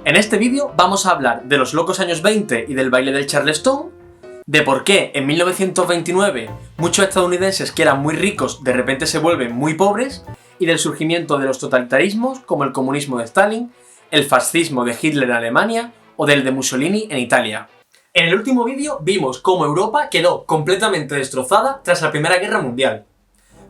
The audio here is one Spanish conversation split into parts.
En este vídeo vamos a hablar de los locos años 20 y del baile del Charleston, de por qué en 1929 muchos estadounidenses que eran muy ricos de repente se vuelven muy pobres, y del surgimiento de los totalitarismos como el comunismo de Stalin, el fascismo de Hitler en Alemania o del de Mussolini en Italia. En el último vídeo vimos cómo Europa quedó completamente destrozada tras la Primera Guerra Mundial.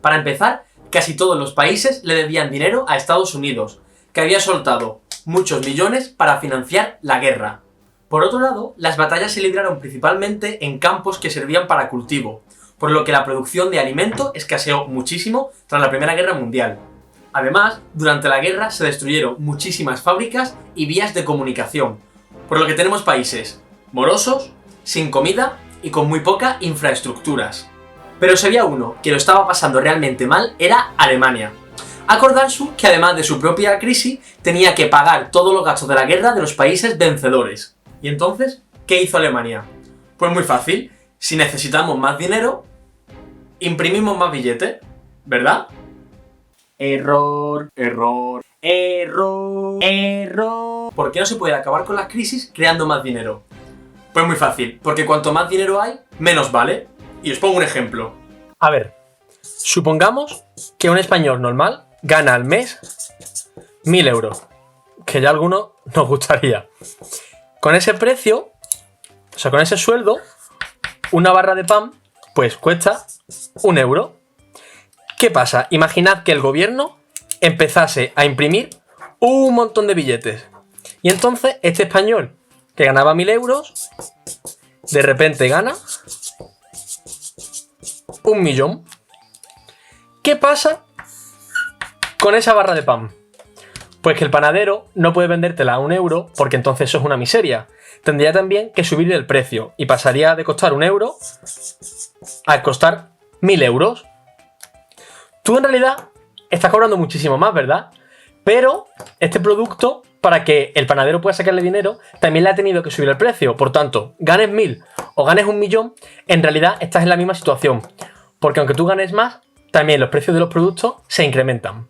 Para empezar, casi todos los países le debían dinero a Estados Unidos, que había soltado muchos millones para financiar la guerra. Por otro lado, las batallas se libraron principalmente en campos que servían para cultivo, por lo que la producción de alimento escaseó muchísimo tras la Primera Guerra Mundial. Además, durante la guerra se destruyeron muchísimas fábricas y vías de comunicación, por lo que tenemos países morosos, sin comida y con muy pocas infraestructuras. Pero si había uno que lo estaba pasando realmente mal, era Alemania. Acordaos que además de su propia crisis, tenía que pagar todos los gastos de la guerra de los países vencedores. ¿Y entonces qué hizo Alemania? Pues muy fácil, si necesitamos más dinero, imprimimos más billetes, ¿verdad? Error, error, error, error. ¿Por qué no se puede acabar con las crisis creando más dinero? Pues muy fácil, porque cuanto más dinero hay, menos vale. Y os pongo un ejemplo. A ver, supongamos que un español normal gana al mes 1.000 euros, que ya a algunos nos gustaría. Con ese precio, o sea, con ese sueldo, una barra de pan, pues cuesta 1 euro. ¿Qué pasa? Imaginad que el gobierno empezase a imprimir un montón de billetes. Y entonces este español, que ganaba 1.000 euros, de repente gana 1 millón. ¿Qué pasa con esa barra de pan? Pues que el panadero no puede vendértela a 1 euro, porque entonces eso es una miseria. Tendría también que subirle el precio y pasaría de costar 1 euro a costar 1.000 euros. Tú en realidad estás cobrando muchísimo más, ¿verdad? Pero este producto, para que el panadero pueda sacarle dinero, también le ha tenido que subir el precio. Por tanto, ganes 1.000 o ganes 1 millón, en realidad estás en la misma situación. Porque aunque tú ganes más, también los precios de los productos se incrementan.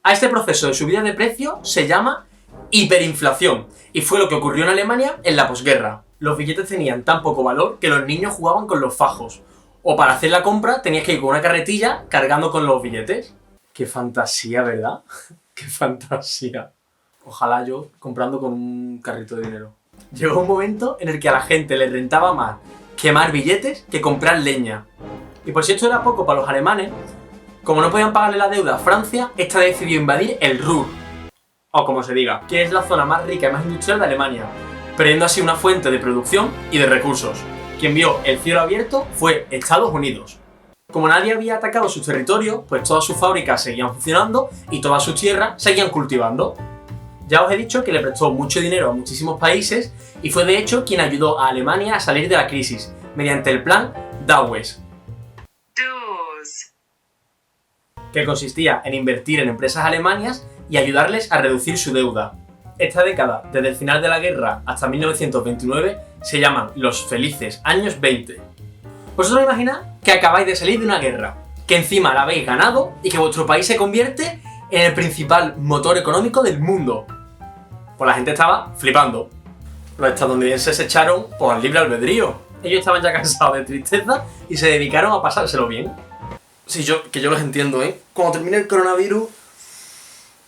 A este proceso de subida de precio se llama hiperinflación, y fue lo que ocurrió en Alemania en la posguerra. Los billetes tenían tan poco valor que los niños jugaban con los fajos, o para hacer la compra tenías que ir con una carretilla cargando con los billetes. ¡Qué fantasía!, ¿verdad? ¡Qué fantasía! Ojalá yo comprando con un carrito de dinero. Llegó un momento en el que a la gente le rentaba más quemar billetes que comprar leña. Y por si esto era poco para los alemanes, como no podían pagarle la deuda a Francia, esta decidió invadir el Ruhr, o como se diga, que es la zona más rica y más industrial de Alemania, perdiendo así una fuente de producción y de recursos. Quien vio el cielo abierto fue Estados Unidos. Como nadie había atacado sus territorios, pues todas sus fábricas seguían funcionando y todas sus tierras seguían cultivando. Ya os he dicho que le prestó mucho dinero a muchísimos países y fue de hecho quien ayudó a Alemania a salir de la crisis, mediante el plan Dawes, que consistía en invertir en empresas alemanas y ayudarles a reducir su deuda. Esta década, desde el final de la guerra hasta 1929, se llaman los felices años 20. Vosotros imaginad que acabáis de salir de una guerra, que encima la habéis ganado y que vuestro país se convierte en el principal motor económico del mundo. Pues la gente estaba flipando. Los estadounidenses se echaron por el libre albedrío. Ellos estaban ya cansados de tristeza y se dedicaron a pasárselo bien. Sí, yo los entiendo, ¿eh? Cuando termine el coronavirus...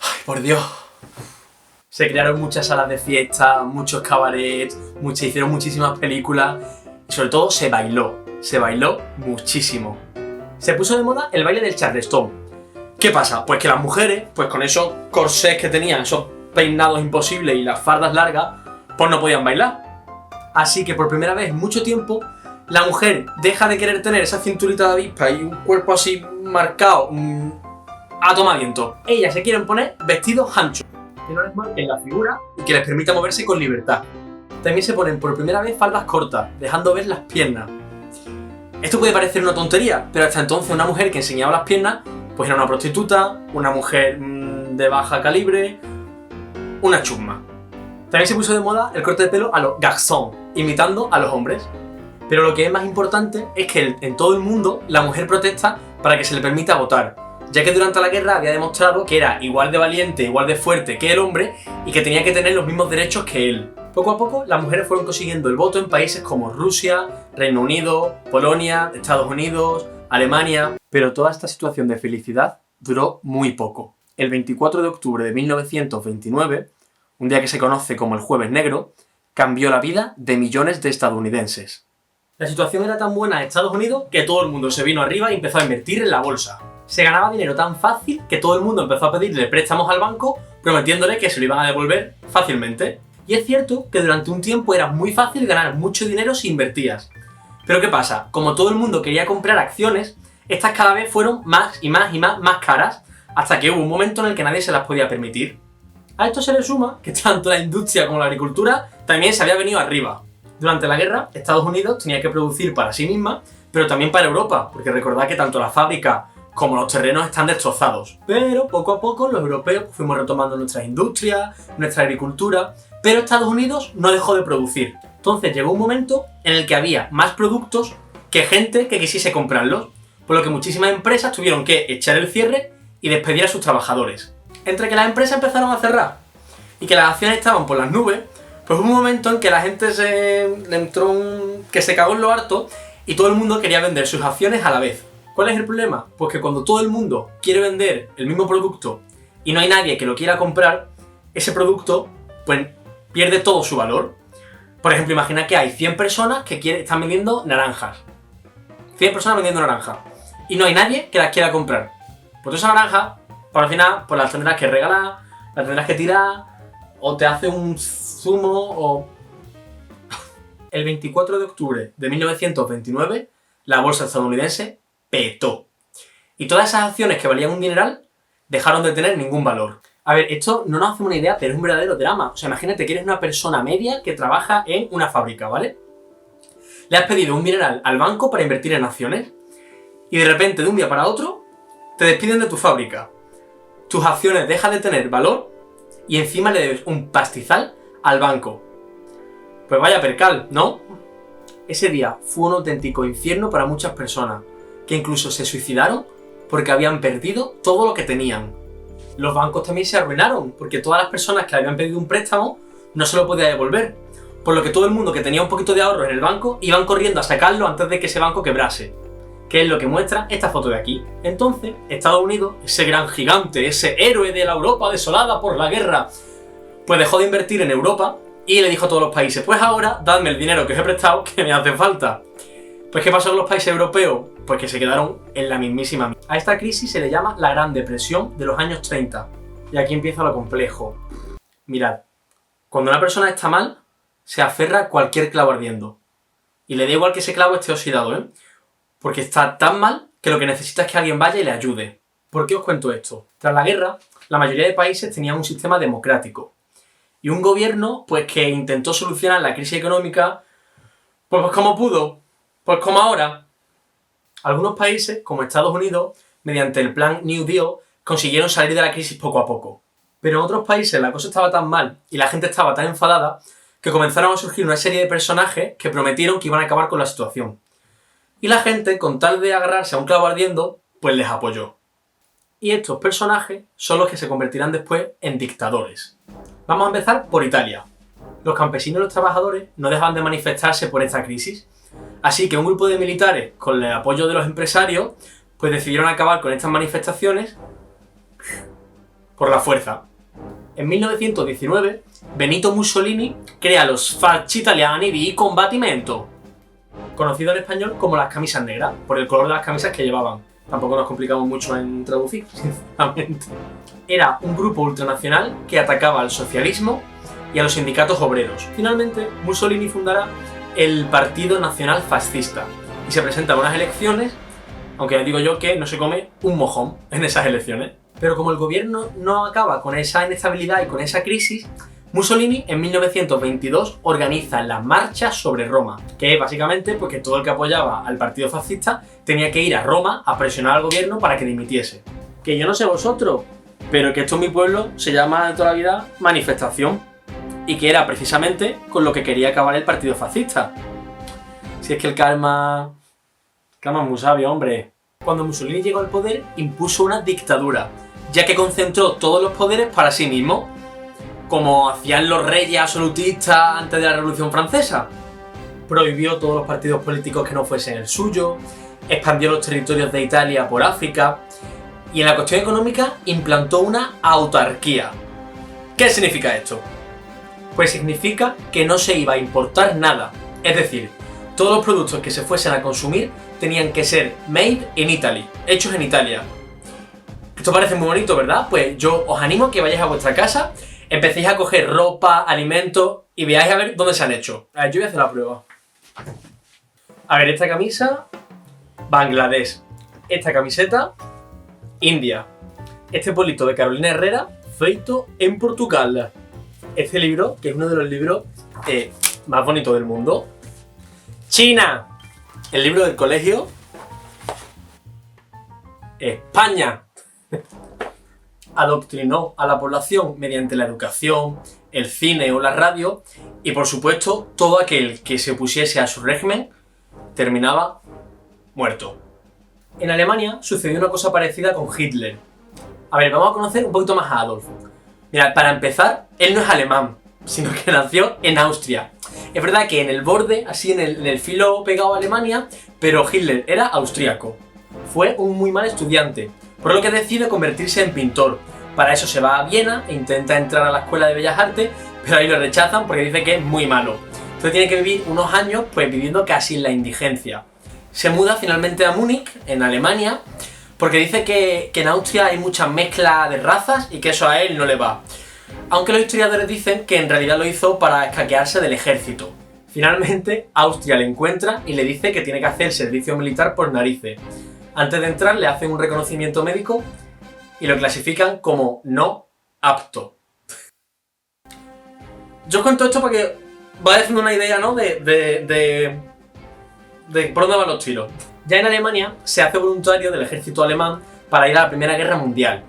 ¡Ay, por Dios! Se crearon muchas salas de fiesta, muchos cabarets, se hicieron muchísimas películas y sobre todo se bailó muchísimo. Se puso de moda el baile del Charleston. ¿Qué pasa? Pues que las mujeres, pues con esos corsés que tenían, esos peinados imposibles y las fardas largas, pues no podían bailar. Así que por primera vez en mucho tiempo, la mujer deja de querer tener esa cinturita de avispa y un cuerpo así marcado a toma viento. Ellas se quieren poner vestidos anchos, que no les marquen la figura y que les permita moverse con libertad. También se ponen por primera vez faldas cortas, dejando ver las piernas. Esto puede parecer una tontería, pero hasta entonces una mujer que enseñaba las piernas pues era una prostituta, una mujer de baja calibre, una chusma. También se puso de moda el corte de pelo a los garçons, imitando a los hombres. Pero lo que es más importante es que en todo el mundo la mujer protesta para que se le permita votar. ya que durante la guerra había demostrado que era igual de valiente, igual de fuerte que el hombre y que tenía que tener los mismos derechos que él. Poco a poco, las mujeres fueron consiguiendo el voto en países como Rusia, Reino Unido, Polonia, Estados Unidos, Alemania. Pero toda esta situación de felicidad duró muy poco. El 24 de octubre de 1929, un día que se conoce como el Jueves Negro, cambió la vida de millones de estadounidenses. La situación era tan buena en Estados Unidos que todo el mundo se vino arriba y empezó a invertir en la bolsa. Se ganaba dinero tan fácil que todo el mundo empezó a pedirle préstamos al banco prometiéndole que se lo iban a devolver fácilmente. Y es cierto que durante un tiempo era muy fácil ganar mucho dinero si invertías. Pero ¿qué pasa? Como todo el mundo quería comprar acciones, estas cada vez fueron más caras, hasta que hubo un momento en el que nadie se las podía permitir. A esto se le suma que tanto la industria como la agricultura también se había venido arriba. Durante la guerra, Estados Unidos tenía que producir para sí misma, pero también para Europa, porque recordad que tanto la fábrica como los terrenos están destrozados. Pero poco a poco los europeos fuimos retomando nuestras industrias, nuestra agricultura, pero Estados Unidos no dejó de producir. Entonces llegó un momento en el que había más productos que gente que quisiese comprarlos, por lo que muchísimas empresas tuvieron que echar el cierre y despedir a sus trabajadores. Entre que las empresas empezaron a cerrar y que las acciones estaban por las nubes, pues hubo un momento en que la gente le entró que se cagó en lo harto y todo el mundo quería vender sus acciones a la vez. ¿Cuál es el problema? Pues que cuando todo el mundo quiere vender el mismo producto y no hay nadie que lo quiera comprar, ese producto pues pierde todo su valor. Por ejemplo, imagina que hay 100 personas que están vendiendo naranjas. 100 personas vendiendo naranjas. Y no hay nadie que las quiera comprar. Pues esa naranja, al final, pues las tendrás que regalar, las tendrás que tirar, o te hace un zumo, o... El 24 de octubre de 1929, la bolsa estadounidense petó. Y todas esas acciones que valían un dineral dejaron de tener ningún valor. A ver, esto no nos hace una idea, pero es un verdadero drama. O sea, imagínate que eres una persona media que trabaja en una fábrica, ¿vale? Le has pedido un dineral al banco para invertir en acciones y de repente, de un día para otro, te despiden de tu fábrica. Tus acciones dejan de tener valor y encima le debes un pastizal al banco. Pues vaya percal, ¿no? Ese día fue un auténtico infierno para muchas personas, que incluso se suicidaron porque habían perdido todo lo que tenían. Los bancos también se arruinaron, porque todas las personas que le habían pedido un préstamo no se lo podía devolver, por lo que todo el mundo que tenía un poquito de ahorro en el banco iban corriendo a sacarlo antes de que ese banco quebrase, que es lo que muestra esta foto de aquí. Entonces, Estados Unidos, ese gran gigante, ese héroe de la Europa desolada por la guerra, pues dejó de invertir en Europa y le dijo a todos los países, pues ahora, dadme el dinero que os he prestado, que me hace falta. Pues ¿qué pasó con los países europeos? Pues que se quedaron en la mismísima. A esta crisis se le llama la Gran Depresión de los años 30. Y aquí empieza lo complejo. Mirad, cuando una persona está mal, se aferra a cualquier clavo ardiendo. Y le da igual que ese clavo esté oxidado, ¿eh? Porque está tan mal que lo que necesita es que alguien vaya y le ayude. ¿Por qué os cuento esto? Tras la guerra, la mayoría de países tenían un sistema democrático. Y un gobierno, pues que intentó solucionar la crisis económica, pues como pudo. Pues como ahora, algunos países, como Estados Unidos, mediante el plan New Deal, consiguieron salir de la crisis poco a poco. Pero en otros países la cosa estaba tan mal y la gente estaba tan enfadada que comenzaron a surgir una serie de personajes que prometieron que iban a acabar con la situación. Y la gente, con tal de agarrarse a un clavo ardiendo, pues les apoyó. Y estos personajes son los que se convertirán después en dictadores. Vamos a empezar por Italia. Los campesinos y los trabajadores no dejaban de manifestarse por esta crisis. Así que un grupo de militares, con el apoyo de los empresarios, pues decidieron acabar con estas manifestaciones por la fuerza. En 1919, Benito Mussolini crea los Fasci Italiani di Combattimento, conocido en español como las camisas negras, por el color de las camisas que llevaban. Tampoco nos complicamos mucho en traducir, sinceramente. Era un grupo ultranacional que atacaba al socialismo y a los sindicatos obreros. Finalmente, Mussolini fundará el Partido Nacional Fascista y se presenta a unas elecciones, aunque ya digo yo que no se come un mojón en esas elecciones. Pero como el gobierno no acaba con esa inestabilidad y con esa crisis, Mussolini en 1922 organiza la Marcha sobre Roma, que es básicamente porque todo el que apoyaba al partido fascista tenía que ir a Roma a presionar al gobierno para que dimitiese. Que yo no sé vosotros, pero que esto en mi pueblo se llama de toda la vida manifestación, y que era precisamente con lo que quería acabar el partido fascista. Si es que el karma es muy sabio, hombre. Cuando Mussolini llegó al poder, impuso una dictadura, ya que concentró todos los poderes para sí mismo, como hacían los reyes absolutistas antes de la Revolución Francesa. Prohibió todos los partidos políticos que no fuesen el suyo, expandió los territorios de Italia por África, y en la cuestión económica implantó una autarquía. ¿Qué significa esto? Pues significa que no se iba a importar nada, es decir, todos los productos que se fuesen a consumir tenían que ser made in Italy, hechos en Italia. Esto parece muy bonito, ¿verdad? Pues yo os animo a que vayáis a vuestra casa, empecéis a coger ropa, alimentos y veáis a ver dónde se han hecho. A ver, yo voy a hacer la prueba. A ver, esta camisa, Bangladesh. Esta camiseta, India. Este polito de Carolina Herrera, feito en Portugal. Este libro, que es uno de los libros más bonitos del mundo, China. El libro del colegio, España. Adoctrinó a la población mediante la educación, el cine o la radio, y por supuesto todo aquel que se opusiese a su régimen terminaba muerto. En Alemania sucedió una cosa parecida con Hitler. A ver, vamos a conocer un poquito más a Adolf. Mira, para empezar, él no es alemán, sino que nació en Austria. Es verdad que en el borde, así en el filo pegado a Alemania, pero Hitler era austríaco. Fue un muy mal estudiante, por lo que decide convertirse en pintor. Para eso se va a Viena e intenta entrar a la Escuela de Bellas Artes, pero ahí lo rechazan porque dice que es muy malo. Entonces tiene que vivir unos años pues viviendo casi en la indigencia. Se muda finalmente a Múnich, en Alemania, porque dice que en Austria hay mucha mezcla de razas y que eso a él no le va. Aunque los historiadores dicen que en realidad lo hizo para escaquearse del ejército. Finalmente, Austria le encuentra y le dice que tiene que hacer servicio militar por narices. Antes de entrar le hacen un reconocimiento médico y lo clasifican como no apto. Yo os cuento esto para que vayáis haciendo una idea, ¿no? de por dónde van los tiros. Ya en Alemania se hace voluntario del ejército alemán para ir a la Primera Guerra Mundial.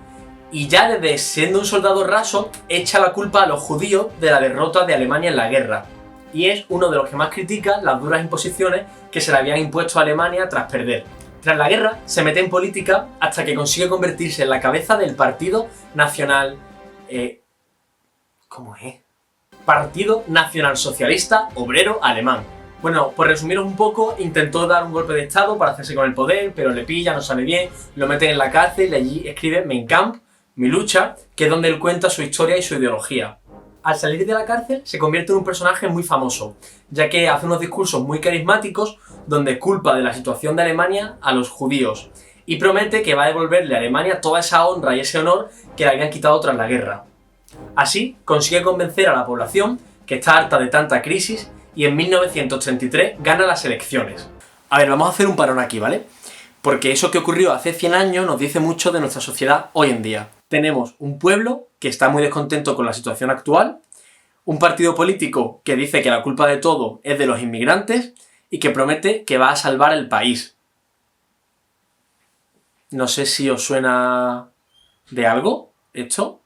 Y ya desde siendo un soldado raso, echa la culpa a los judíos de la derrota de Alemania en la guerra. Y es uno de los que más critica las duras imposiciones que se le habían impuesto a Alemania tras perder. Tras la guerra, se mete en política hasta que consigue convertirse en la cabeza del Partido Nacional... ¿Cómo es? Partido Nacional Socialista Obrero Alemán. Bueno, por resumiros un poco, intentó dar un golpe de estado para hacerse con el poder, pero le pilla, no sale bien, lo meten en la cárcel y allí escribe Mein Kampf, Mi lucha, que es donde él cuenta su historia y su ideología. Al salir de la cárcel se convierte en un personaje muy famoso, ya que hace unos discursos muy carismáticos donde culpa de la situación de Alemania a los judíos y promete que va a devolverle a Alemania toda esa honra y ese honor que le habían quitado tras la guerra. Así consigue convencer a la población que está harta de tanta crisis y en 1933 gana las elecciones. A ver, vamos a hacer un parón aquí, ¿vale? Porque eso que ocurrió hace 100 años nos dice mucho de nuestra sociedad hoy en día. Tenemos un pueblo que está muy descontento con la situación actual, un partido político que dice que la culpa de todo es de los inmigrantes y que promete que va a salvar el país. No sé si os suena de algo esto.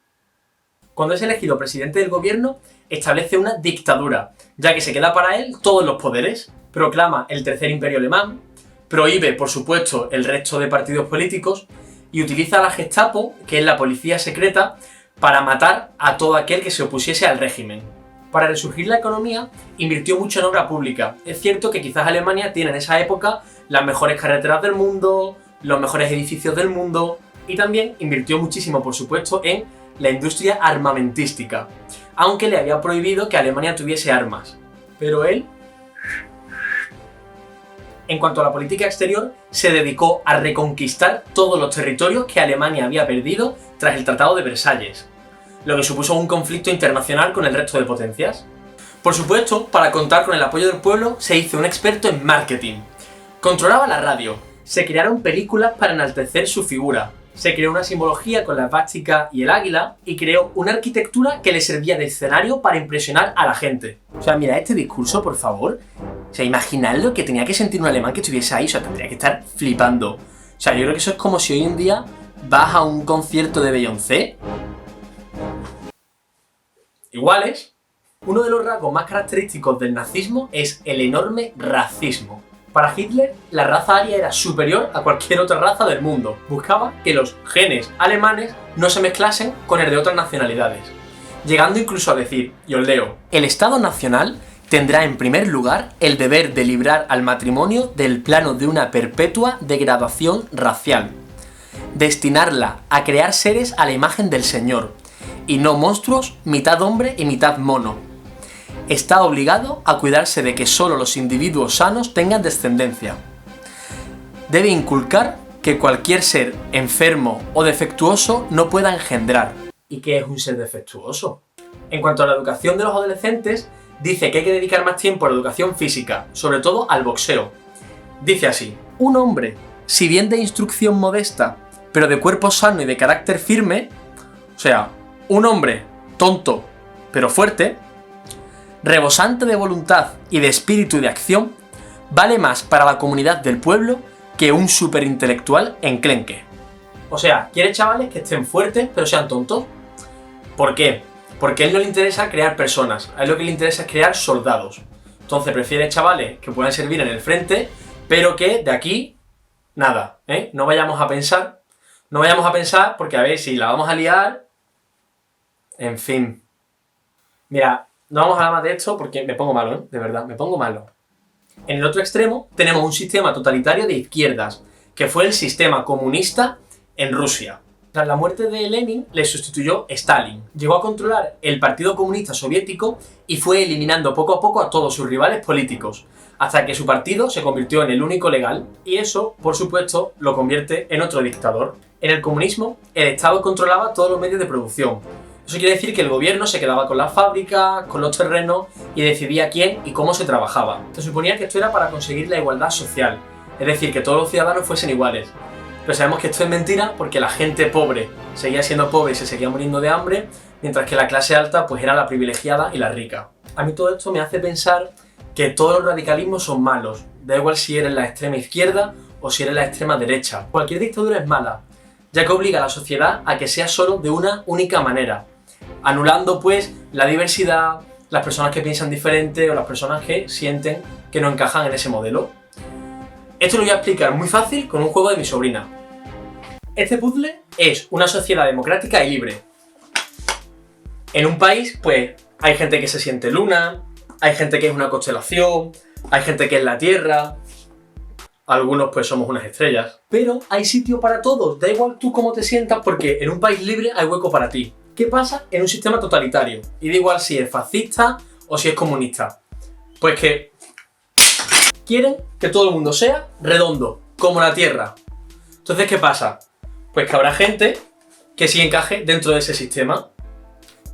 Cuando es elegido presidente del gobierno, establece una dictadura, ya que se queda para él todos los poderes, proclama el Tercer Imperio Alemán, prohíbe, por supuesto, el resto de partidos políticos y utiliza a la Gestapo, que es la policía secreta, para matar a todo aquel que se opusiese al régimen. Para resurgir la economía, invirtió mucho en obra pública. Es cierto que quizás Alemania tiene en esa época las mejores carreteras del mundo, los mejores edificios del mundo, y también invirtió muchísimo, por supuesto, en la industria armamentística, aunque le había prohibido que Alemania tuviese armas. Pero él, en cuanto a la política exterior, se dedicó a reconquistar todos los territorios que Alemania había perdido tras el Tratado de Versalles, lo que supuso un conflicto internacional con el resto de potencias. Por supuesto, para contar con el apoyo del pueblo, se hizo un experto en marketing. Controlaba la radio, se crearon películas para enaltecer su figura, se creó una simbología con la esvástica y el águila y creó una arquitectura que le servía de escenario para impresionar a la gente. O sea, mira este discurso, por favor. O sea, imaginad lo que tenía que sentir un alemán que estuviese ahí. O sea, tendría que estar flipando. O sea, yo creo que eso es como si hoy en día vas a un concierto de Beyoncé. Iguales. Uno de los rasgos más característicos del nazismo es el enorme racismo. Para Hitler, la raza aria era superior a cualquier otra raza del mundo. Buscaba que los genes alemanes no se mezclasen con el de otras nacionalidades, llegando incluso a decir, y os leo: el Estado Nacional tendrá en primer lugar el deber de librar al matrimonio del plano de una perpetua degradación racial, destinarla a crear seres a la imagen del Señor, y no monstruos mitad hombre y mitad mono. Está obligado a cuidarse de que solo los individuos sanos tengan descendencia. Debe inculcar que cualquier ser enfermo o defectuoso no pueda engendrar. ¿Y qué es un ser defectuoso? En cuanto a la educación de los adolescentes, dice que hay que dedicar más tiempo a la educación física, sobre todo al boxeo. Dice así: un hombre, si bien de instrucción modesta, pero de cuerpo sano y de carácter firme, o sea, un hombre tonto, pero fuerte, rebosante de voluntad y de espíritu y de acción, vale más para la comunidad del pueblo que un superintelectual enclenque. O sea, quiere chavales que estén fuertes, pero sean tontos. ¿Por qué? Porque a él no le interesa crear personas, a él lo que le interesa es crear soldados. Entonces prefiere chavales que puedan servir en el frente, pero que de aquí, nada, ¿eh? No vayamos a pensar porque a ver si la vamos a liar. En fin. Mira, no vamos a hablar más de esto porque me pongo malo, ¿eh? De verdad, me pongo malo. En el otro extremo tenemos un sistema totalitario de izquierdas, que fue el sistema comunista en Rusia. Tras la muerte de Lenin, le sustituyó Stalin. Llegó a controlar el Partido Comunista Soviético y fue eliminando poco a poco a todos sus rivales políticos, hasta que su partido se convirtió en el único legal, y eso, por supuesto, lo convierte en otro dictador. En el comunismo, el Estado controlaba todos los medios de producción. Eso quiere decir que el gobierno se quedaba con las fábricas, con los terrenos y decidía quién y cómo se trabajaba. Se suponía que esto era para conseguir la igualdad social, es decir, que todos los ciudadanos fuesen iguales. Pero sabemos que esto es mentira porque la gente pobre seguía siendo pobre y se seguía muriendo de hambre, mientras que la clase alta pues era la privilegiada y la rica. A mí todo esto me hace pensar que todos los radicalismos son malos, da igual si eres la extrema izquierda o si eres la extrema derecha. Cualquier dictadura es mala, ya que obliga a la sociedad a que sea solo de una única manera, anulando pues la diversidad, las personas que piensan diferente o las personas que sienten que no encajan en ese modelo. Esto lo voy a explicar muy fácil con un juego de mi sobrina. Este puzzle es una sociedad democrática y libre. En un país, pues, hay gente que se siente luna, hay gente que es una constelación, hay gente que es la Tierra, algunos pues somos unas estrellas. Pero hay sitio para todos, da igual tú cómo te sientas porque en un país libre hay hueco para ti. ¿Qué pasa en un sistema totalitario? Y da igual si es fascista o si es comunista. Pues que quieren que todo el mundo sea redondo, como la Tierra. Entonces, ¿qué pasa? Pues que habrá gente que sí encaje dentro de ese sistema.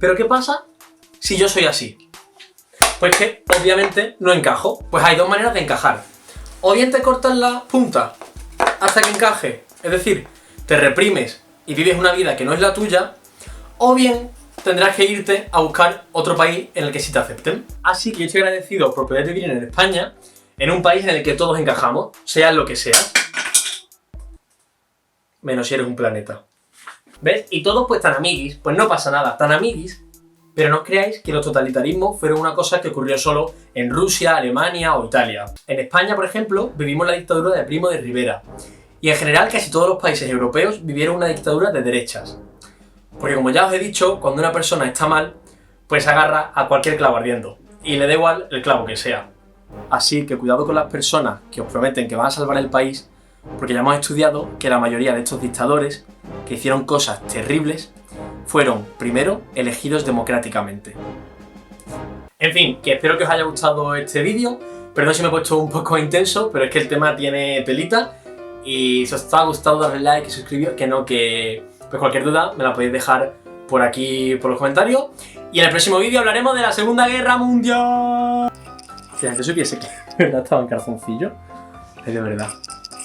¿Pero qué pasa si yo soy así? Pues que obviamente no encajo. Pues hay dos maneras de encajar. O bien te cortas la punta hasta que encaje, es decir, te reprimes y vives una vida que no es la tuya, o bien tendrás que irte a buscar otro país en el que sí te acepten. Así que yo estoy agradecido por poder vivir en España, en un país en el que todos encajamos, seas lo que seas. Menos si eres un planeta. ¿Ves? Y todos pues tan amiguis, pues no pasa nada, tan amiguis. Pero no os creáis que los totalitarismos fueron una cosa que ocurrió solo en Rusia, Alemania o Italia. En España, por ejemplo, vivimos la dictadura de Primo de Rivera. Y en general casi todos los países europeos vivieron una dictadura de derechas. Porque como ya os he dicho, cuando una persona está mal, pues agarra a cualquier clavo ardiendo. Y le da igual el clavo que sea. Así que cuidado con las personas que os prometen que van a salvar el país, porque ya hemos estudiado que la mayoría de estos dictadores que hicieron cosas terribles fueron, primero, elegidos democráticamente. En fin, que espero que os haya gustado este vídeo. Perdón si me he puesto un poco intenso, pero es que el tema tiene telita. Y si os está gustando, darle like y suscribiros, que pues cualquier duda me la podéis dejar por aquí, por los comentarios. Y en el próximo vídeo hablaremos de la Segunda Guerra Mundial. Si la gente supiese que de verdad estaba en calzoncillo, es de verdad.